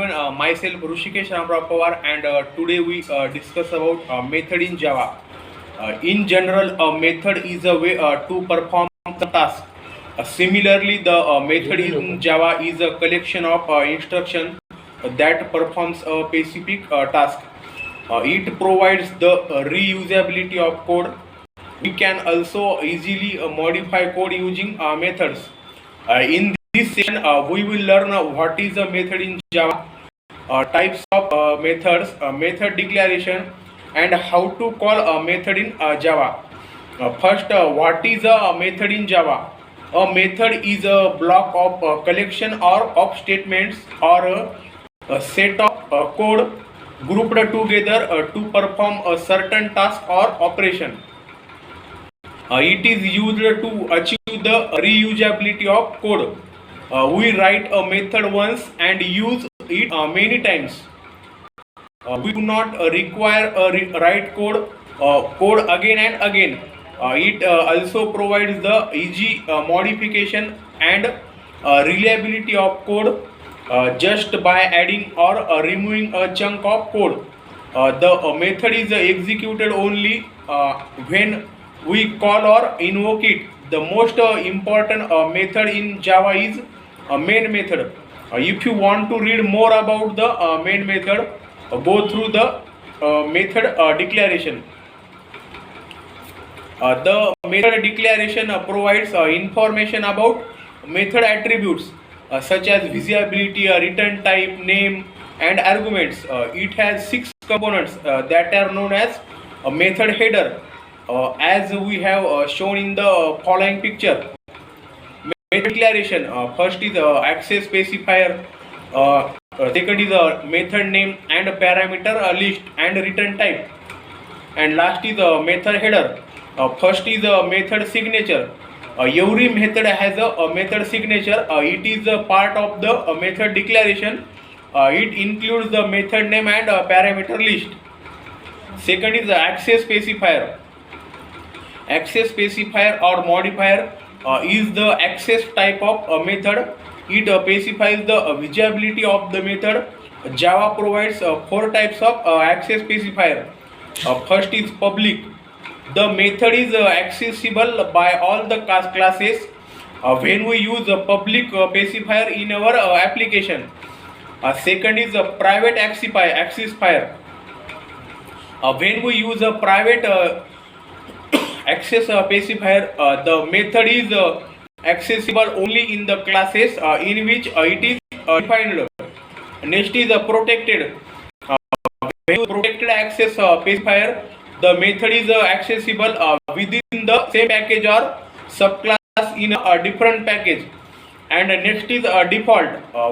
everyone. Myself Rushikesh Ramrao Pawar, and today we discuss about method in Java. In general, a method is a way to perform the task. Similarly, the method in Java is a collection of instructions that performs a specific task. It provides the reusability of code. We can also easily modify code using methods. In this session, we will learn what is a method in Java, types of methods, method declaration, and how to call a method in Java. First, what is a method in Java? A method is a block of collection or of statements or a set of code grouped together to perform a certain task or operation. It is used to achieve the reusability of code. We write a method once and use it many times. We do not require write code again and again. It also provides the easy modification and reliability of code just by adding or removing a chunk of code. The method is executed only when we call or invoke it. The most important method in Java is main method. If you want to read more about the main method, go through the method declaration. The method declaration provides information about method attributes such as visibility, return type, name, and arguments. It has 6 components that are known as a method header, as we have shown in the following picture. Method declaration, first is access specifier, second is a method name and a parameter list and return type, and last is a method header. First is a method signature. Every method has a method signature. It is a part of the method declaration. It includes the method name and parameter list. Second is the access specifier. Access specifier or modifier is the access type of a method. It specifies the visibility of the method. Java provides 4 types of access specifier. First is public. The method is accessible by all the classes when we use a public specifier in our application. Second is a private accessifier. When we use a private access specifier, the method is accessible only in the classes in which it is defined. Next is a protected. When you protected access specifier, the method is accessible within the same package or subclass in a different package. And next is default.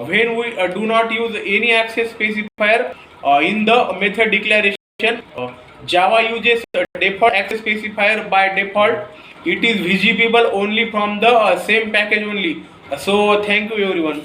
When we do not use any access specifier in the method declaration, Java uses default access specifier by default. It is visible only from the same package only. So thank you everyone.